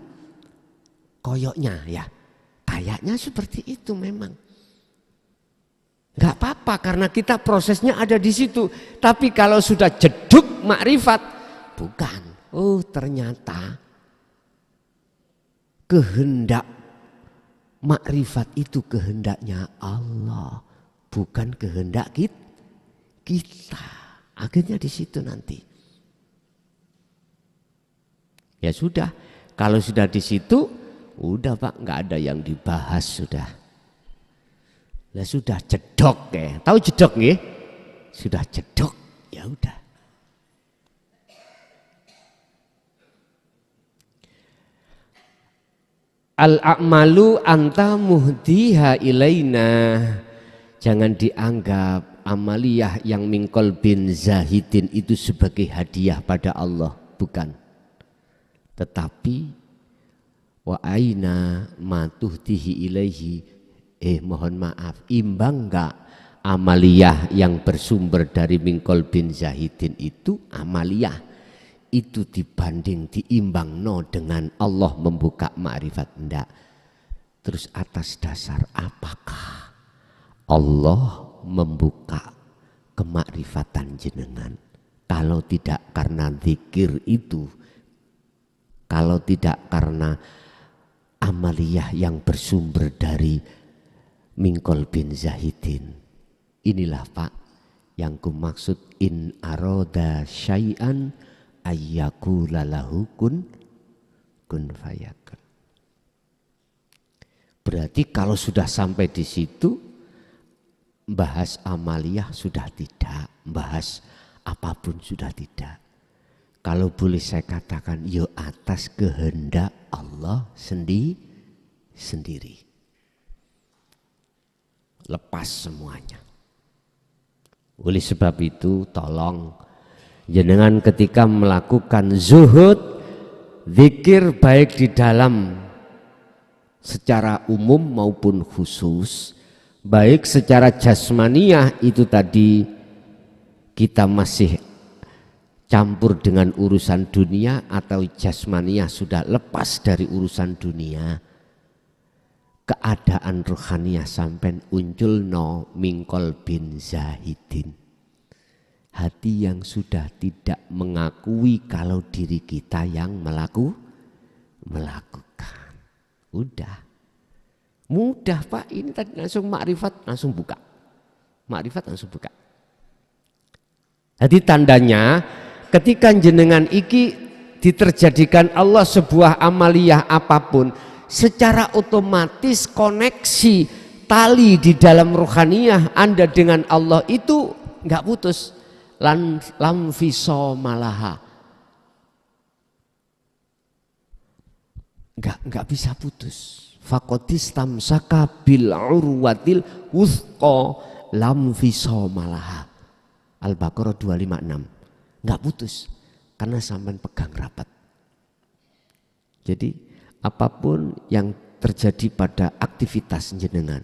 Koyoknya ya, kayaknya seperti itu memang. Gak apa-apa karena kita prosesnya ada di situ. Tapi kalau sudah jeduk makrifat, bukan. Oh ternyata kehendak makrifat itu kehendaknya Allah, bukan kehendak kita. Akhirnya di situ nanti. Ya sudah, kalau sudah di situ, udah Pak, nggak ada yang dibahas sudah. Lah sudah jedok ya, tahu jedok nggih? Sudah jedok, ya udah. Al-a'malu anta muhdiha ilaina. Jangan dianggap amaliyah yang mingkol bin zahidin itu sebagai hadiah pada Allah, bukan. Tetapi wa aina matuhtihi ilaihi, mohon maaf, imbang enggak amaliyah yang bersumber dari mingkol bin zahidin itu, amaliyah itu dibanding diimbang no dengan Allah membuka ma'rifat, enggak. Terus atas dasar apakah Allah membuka kemakrifatan jenengan? Kalau tidak karena zikir itu, kalau tidak karena amaliyah yang bersumber dari mingkol bin zahidin, inilah Pak yang kumaksud in aroda syai'an ayyakula lahu kun fayakun. Berarti kalau sudah sampai di situ, bahas amaliyah sudah tidak, bahas apapun sudah tidak. Kalau boleh saya katakan, yo atas kehendak Allah sendiri. Lepas semuanya. Oleh sebab itu tolong jenengan ketika melakukan zuhud, zikir baik di dalam secara umum maupun khusus, baik secara jasmaniyah itu tadi kita masih campur dengan urusan dunia atau jasmaniyah sudah lepas dari urusan dunia, keadaan rohaniyah sampai uncul no mingkol bin zahidin, hati yang sudah tidak mengakui kalau diri kita yang melakukan. Udah mudah Pak, ini tadi langsung makrifat langsung buka, makrifat langsung buka. Jadi tandanya ketika jenengan iki diterjadikan Allah sebuah amaliyah apapun, secara otomatis koneksi tali di dalam rohaniyah Anda dengan Allah itu nggak putus. Lam fiso malaha, nggak bisa putus. Fakotis tamsaka bil urwatil wuthqa lam fiso malaha. Al-Baqarah 256. Nggak putus karena sampai pegang rapat. Jadi apapun yang terjadi pada aktivitas jenengan,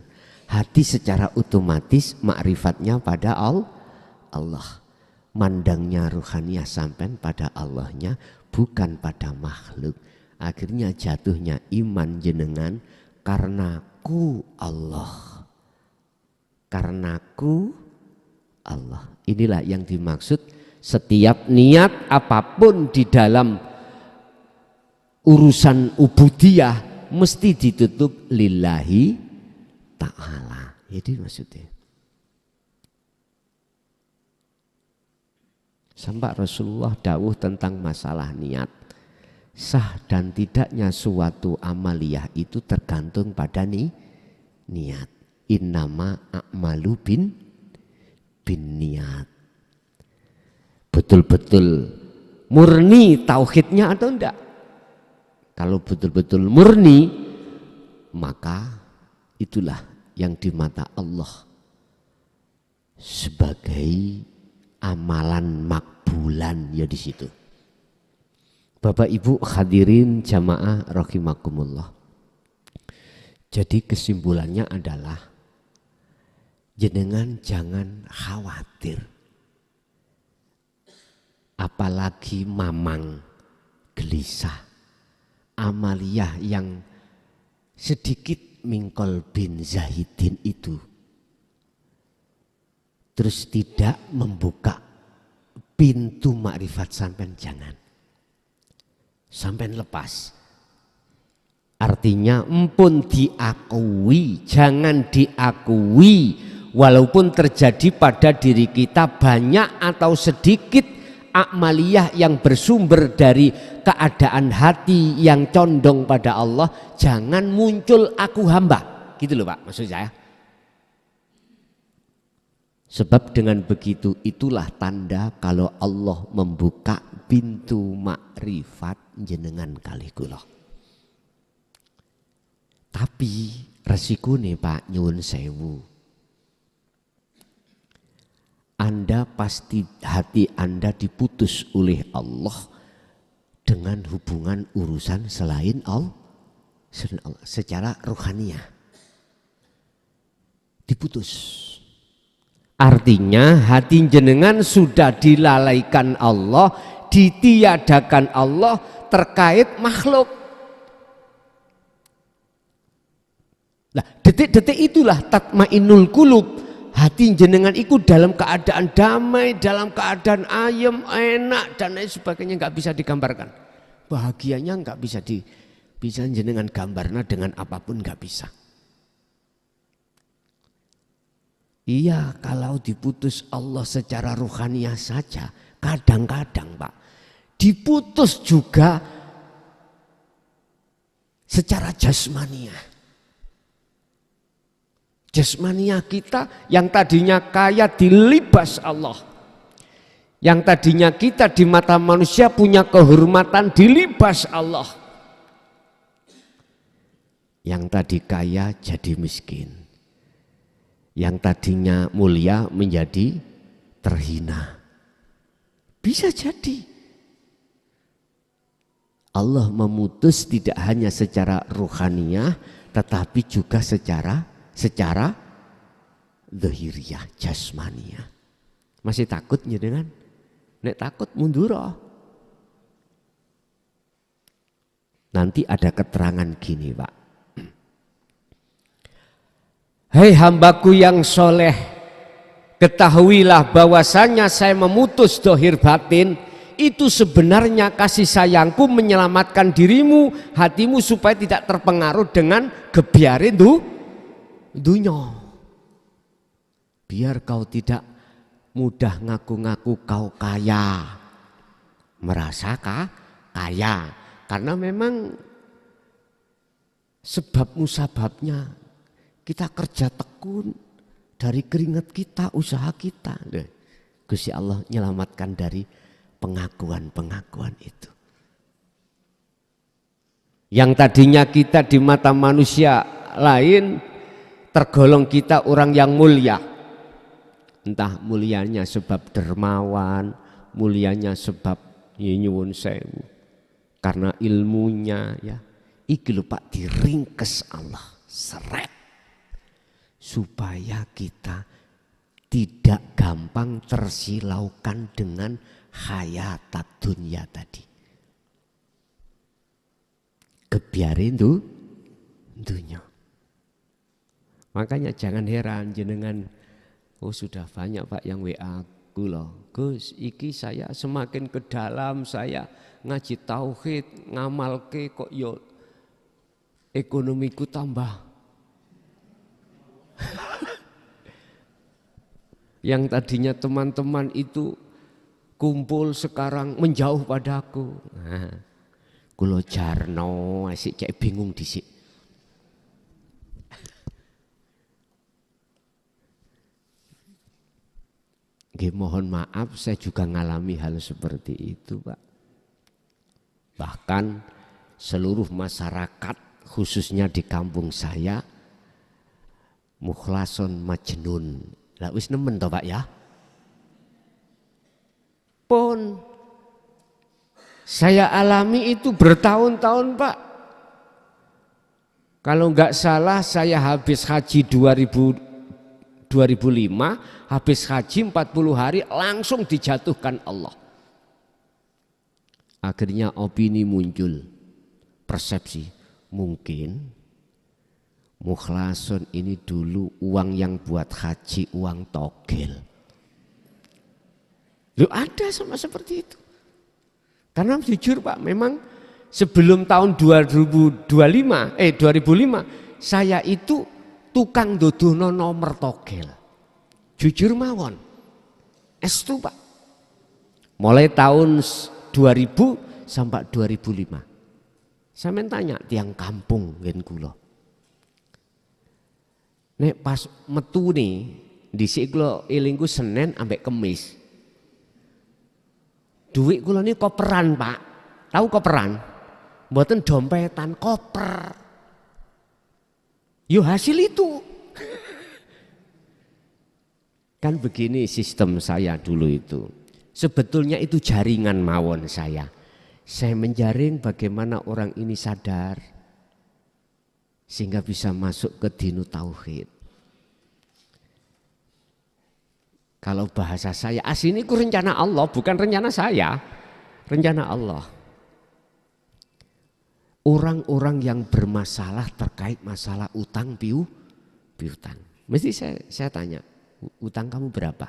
hati secara otomatis makrifatnya pada Allah. Mandangnya ruhaniyah sampai pada Allahnya, bukan pada makhluk. Akhirnya jatuhnya iman jenengan karenaku Allah. Karenaku Allah. Inilah yang dimaksud setiap niat apapun di dalam urusan ubudiyah mesti ditutup lillahi ta'ala. Jadi maksudnya. Sampai Rasulullah dawuh tentang masalah niat. Sah dan tidaknya suatu amaliyah itu tergantung pada niat. Innama a'malu bin niat. Betul-betul murni tauhidnya atau enggak? Kalau betul-betul murni, maka itulah yang di mata Allah sebagai amalan makbulan ya di situ. Bapak Ibu hadirin jamaah rahimakumullah. Jadi kesimpulannya adalah jenengan jangan khawatir. Apalagi mamang gelisah. Amaliyah yang sedikit mingkol bin Zahidin itu terus tidak membuka pintu makrifat sampean, jangan sampean lepas. Artinya empun diakui, jangan diakui walaupun terjadi pada diri kita banyak atau sedikit amaliyah yang bersumber dari keadaan hati yang condong pada Allah, jangan muncul aku hamba, gitu loh Pak maksud saya. Sebab dengan begitu itulah tanda kalau Allah membuka pintu makrifat jenengan kali kula. Tapi resiko nih Pak nyuwun sewu. Anda pasti hati Anda diputus oleh Allah dengan hubungan urusan selain Allah secara rohaniah. Diputus. Artinya hati jenengan sudah dilalaikan Allah, ditiadakan Allah terkait makhluk. Nah, detik-detik itulah tatmainul qulub. Hati jenengan itu dalam keadaan damai, dalam keadaan ayem, enak dan lain sebagainya, nggak bisa digambarkan. Bahagianya nggak bisa bisa jenengan gambarnya dengan apapun, nggak bisa. Iya, kalau diputus Allah secara ruhaniah saja, kadang-kadang Pak, diputus juga secara jasmaniah. Jasmaniah kita yang tadinya kaya dilibas Allah. Yang tadinya kita di mata manusia punya kehormatan dilibas Allah. Yang tadi kaya jadi miskin. Yang tadinya mulia menjadi terhina. Bisa jadi. Allah memutus tidak hanya secara ruhaniyah tetapi juga secara zahiriyah, jasmaniyah. Masih takut jenengan? Nek takut mundur. Nanti ada keterangan gini Pak. Hei hambaku yang soleh, ketahuilah bahwasanya saya memutus dohir batin. Itu sebenarnya kasih sayangku menyelamatkan dirimu, hatimu supaya tidak terpengaruh dengan gebiarin dunia. Biar kau tidak mudah ngaku-ngaku kau kaya, merasa kaya, karena memang sebab musababnya kita kerja tekun dari keringat kita, usaha kita. Gusti Allah menyelamatkan dari pengakuan-pengakuan itu. Yang tadinya kita di mata manusia lain tergolong kita orang yang mulia. Entah mulianya sebab dermawan, mulianya sebab nyuwun sewu. Karena ilmunya ya. Iki lho Pak diringkes Allah, seret. Supaya kita tidak gampang tersilaukan dengan hayatat dunia tadi. Kebiarin dunia. Makanya jangan heran jenengan, oh sudah banyak Pak yang WA kula, Gus, iki saya semakin ke dalam, saya ngaji tauhid, ngamalke kok yo ekonomiku tambah. Yang tadinya teman-teman itu kumpul sekarang menjauh padaku. Nah, kula jarno asik cek bingung dhisik. Nggih, mohon maaf saya juga ngalami hal seperti itu, Pak. Bahkan seluruh masyarakat khususnya di kampung saya mukhlason majnun. Lah wis nemen to Pak ya? Pun saya alami itu bertahun-tahun Pak. Kalau enggak salah saya habis haji 2005, habis haji 40 hari langsung dijatuhkan Allah. Akhirnya opini muncul, persepsi, mungkin mukhlason ini dulu uang yang buat haji uang togel. Loh ada sama seperti itu. Karena jujur Pak, memang sebelum tahun 2005 saya itu tukang dodono nomor togel. Jujur mawon. Estu Pak. Mulai tahun 2000 sampai 2005. Saya tanya tiang kampung ngen kula. Nek pas metu nih dhisik kula elingku Senin ambek Kemis. Duit kula ini koperan Pak. Tahu koperan? Mboten dompetan, koper. Yo hasil itu. Kan begini sistem saya dulu itu. Sebetulnya itu jaringan mawon saya. Saya menjaring bagaimana orang ini sadar sehingga bisa masuk ke dinu tauhid. Kalau bahasa saya, asini itu rencana Allah, bukan rencana saya. Rencana Allah. Orang-orang yang bermasalah terkait masalah utang piutang. Mesti saya tanya, utang kamu berapa?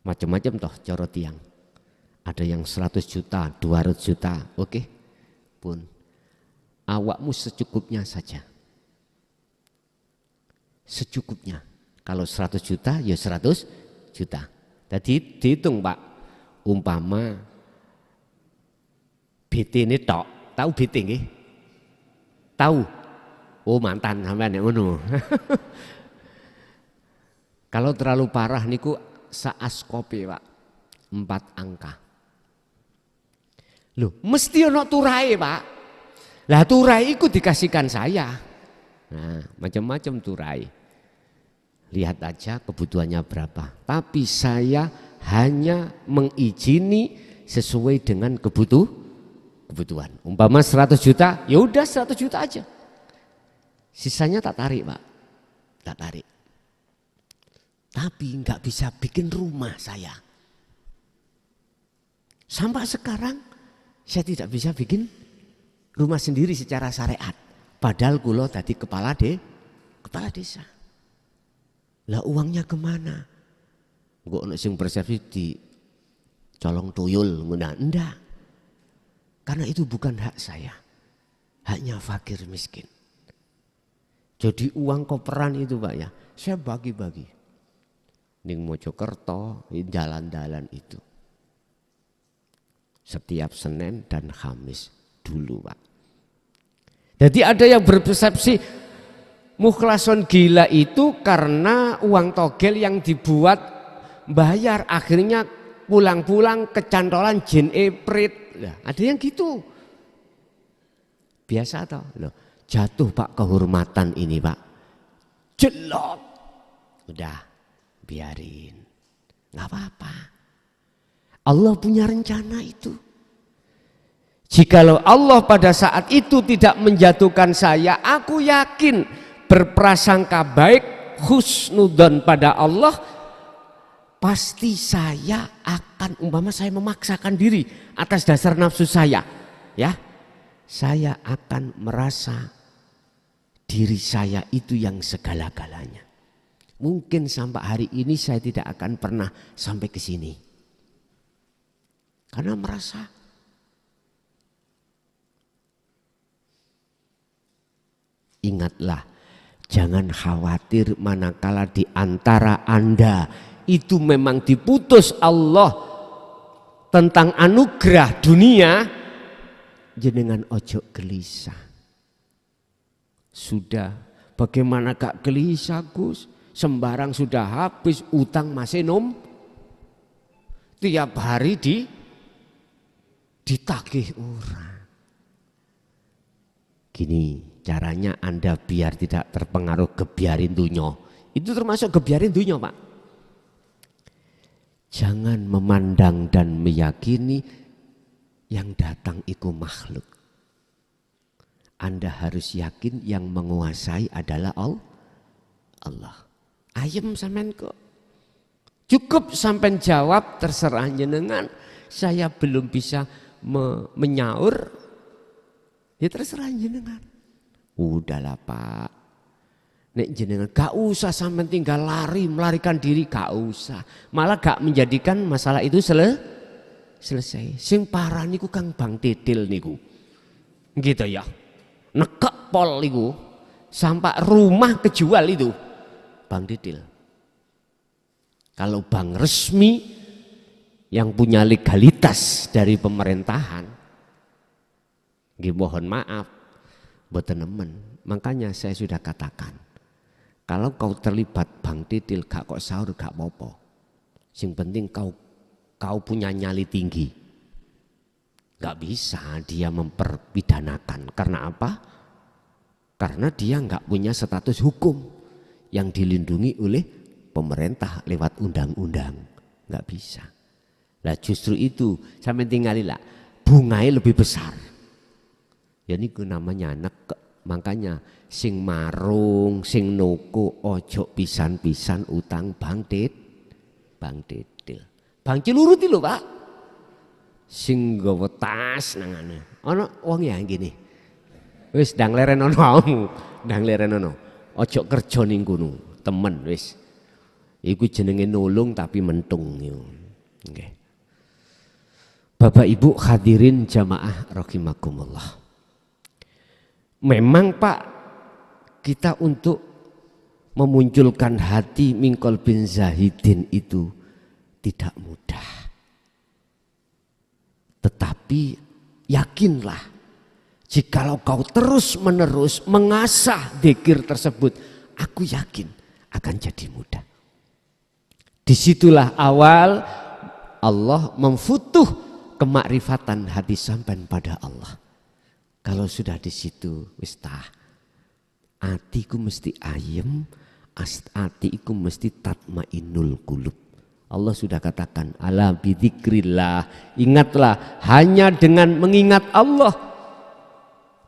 Macam-macam toh coro tiang. Ada yang 100 juta, 200 juta, oke. Pun awakmu secukupnya saja. Secukupnya. Kalau 100 juta ya 100 juta. Jadi dihitung Pak. Umpama BT ini tok. Tahu BT nggih? Tahu? Oh mantan sampean yang ngono. Kalau terlalu parah niku saaskope Pak. 4 angka. Loh, mesti ono turai Pak. Lah turai itu dikasihkan saya. Nah, macam-macam turai. Lihat aja kebutuhannya berapa. Tapi saya hanya mengizini sesuai dengan kebutuhan. Umpama 100 juta, ya udah 100 juta aja. Sisanya tak tarik Pak. Tak tarik. Tapi nggak bisa bikin rumah saya. Sampai sekarang saya tidak bisa bikin rumah sendiri secara syariat. Padahal kulo tadi kepala desa. Lah uangnya kemana? Gue nak sing persepsi di colong tuyul, enggak. Karena itu bukan hak saya, haknya fakir miskin. Jadi uang koperan itu Pak ya, saya bagi-bagi. Ning Mojokerto, jalan-jalan itu. Setiap Senin dan Kamis dulu Pak. Jadi ada yang berpersepsi mukhlason gila itu karena uang togel yang dibuat bayar akhirnya pulang-pulang kecantolan jin eprit. Nah, ada yang gitu. Biasa toh. Loh, jatuh Pak kehormatan ini Pak. Jelot. Udah biarin. Nggak apa-apa. Allah punya rencana itu. Jikalau Allah pada saat itu tidak menjatuhkan saya, aku yakin berprasangka baik, husnudzon pada Allah, pasti saya akan, umpama saya memaksakan diri atas dasar nafsu saya, ya, saya akan merasa diri saya itu yang segala-galanya. Mungkin sampai hari ini saya tidak akan pernah sampai ke sini. Karena merasa ingatlah, jangan khawatir manakala di antara Anda itu memang diputus Allah tentang anugerah dunia, jenengan ojo gelisah. Sudah, bagaimana gak gelisah Gus? Sembarang sudah habis, utang masih tiap hari ditagih orang. Gini caranya Anda biar tidak terpengaruh gebiarin dunia. Itu termasuk gebiarin dunia, Pak. Jangan memandang dan meyakini yang datang itu makhluk. Anda harus yakin yang menguasai adalah Allah. Ayem sampean kok. Cukup sampean jawab, terserah jenengan. Saya belum bisa menyaur. Ya terserah jenengan. Udahlah Pak. Nek jenengan gak usah sampean tinggal melarikan diri, gak usah. Malah gak menjadikan masalah itu selesai. Sing parah niku Kang Bang Titil niku. Gitu ya. Nekek pol niku. Sampai rumah kejual itu. Bang Titil. Kalau bank resmi yang punya legalitas dari pemerintahan, mohon maaf, mboten nemen. Makanya saya sudah katakan, kalau kau terlibat Bang Titil gak kok sahur gak apa-apa. Yang penting kau punya nyali tinggi. Gak bisa dia memperpidanakan. Karena apa? Karena dia gak punya status hukum yang dilindungi oleh pemerintah lewat undang-undang. Nggak bisa. Nah justru itu sampai tinggalin lah, bunganya lebih besar. Ya ini namanya anak. Makanya sing marung, sing noko, ojo pisan-pisan utang Bang Titil. Bang Cilurut lho Pak. Sing nggawa tas nangane. Ono wong ya gini. Wis ndang leren ono. Ojo kerja ning kono, temen wis. Iku jenenge nulung tapi mentung yo. Nggih. Bapak Ibu hadirin jamaah rahimakumullah. Memang Pak, kita untuk memunculkan hati mingkol bin zahidin itu tidak mudah. Tetapi yakinlah, jikalau kau terus menerus mengasah dzikir tersebut, aku yakin akan jadi mudah. Disitulah awal Allah memfutuh kemakrifatan hati sampai pada Allah. Kalau sudah di situ, wis tah, atiku mesti ayem, atiku mesti tatmainul qulub. Allah sudah katakan, ala bidzikrillah, ingatlah hanya dengan mengingat Allah.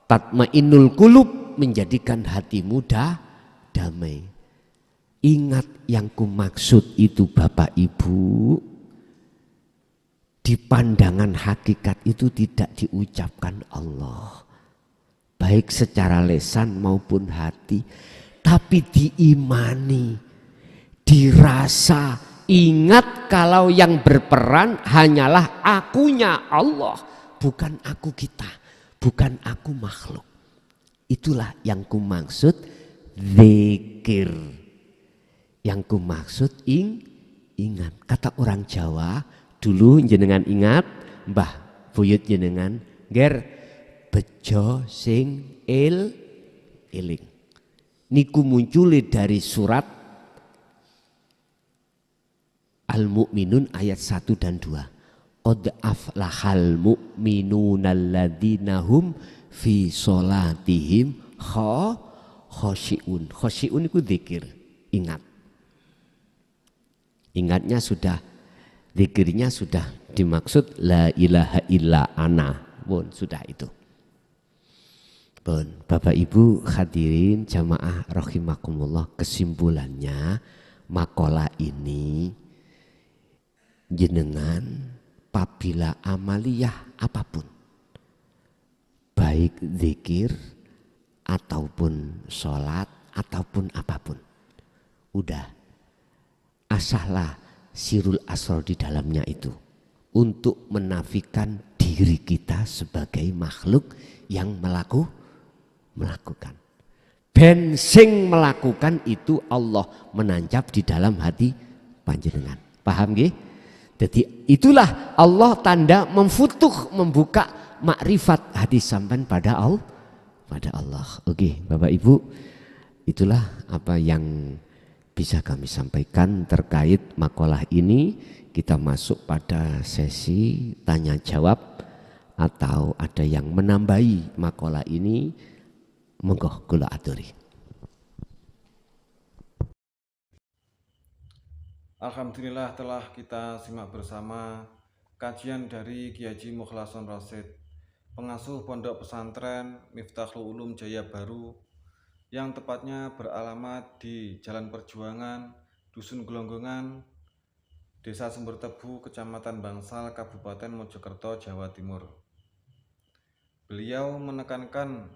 Tatmainul qulub, menjadikan hati muda damai. Ingat yang kumaksud itu Bapak Ibu. Di pandangan hakikat itu tidak diucapkan Allah. Baik secara lesan maupun hati. Tapi diimani, dirasa. Ingat kalau yang berperan hanyalah akunya Allah. Bukan aku kita. Bukan aku makhluk. Itulah yang kumaksud zikir. Yang kumaksud ingat. Kata orang Jawa, dulu jenengan ingat, mbah buyut jenengan ger bejo sing eling. Niku muncul dari surat Al-Mu'minun ayat 1 dan 2. Qad aflahal mu'minuna alladzina hum fi sholatihim khosyi'un. Khosyi'un itu zikir, ingat. Ingatnya sudah, zikirnya sudah dimaksud la ilaha illa ana. Pun sudah itu. Pun Bapak Ibu hadirin jamaah rahimakumullah, kesimpulannya makalah ini jenengan apabila amaliyah apapun, baik zikir ataupun sholat ataupun apapun, udah masalah sirul asrar di dalamnya itu untuk menafikan diri kita sebagai makhluk yang melakukan. Ben sing melakukan itu Allah menancap di dalam hati panjenengan. Paham nggih? Jadi itulah Allah tanda memfutuh, membuka makrifat hati sampean pada Allah. Oke, Bapak Ibu, itulah apa yang bisa kami sampaikan terkait makalah ini. Kita masuk pada sesi tanya jawab atau ada yang menambahi makalah ini, monggo kula aturi. Alhamdulillah telah kita simak bersama kajian dari Kiai Haji Mukhlason Rasyid, pengasuh Pondok Pesantren Miftahul Ulum Jaya Baru, yang tepatnya beralamat di Jalan Perjuangan, Dusun Gelonggongan, Desa Sumbertebu, Kecamatan Bangsal, Kabupaten Mojokerto, Jawa Timur. Beliau menekankan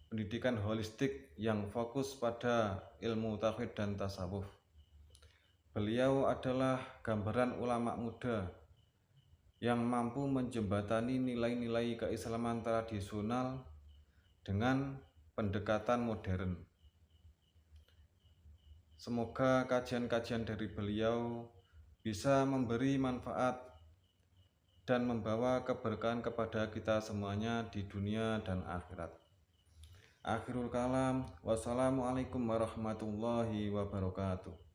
pendidikan holistik yang fokus pada ilmu tauhid dan tasawuf. Beliau adalah gambaran ulama muda yang mampu menjembatani nilai-nilai keislaman tradisional dengan pendekatan modern. Semoga kajian-kajian dari beliau bisa memberi manfaat dan membawa keberkahan kepada kita semuanya di dunia dan akhirat. Akhirul kalam, wassalamualaikum warahmatullahi wabarakatuh.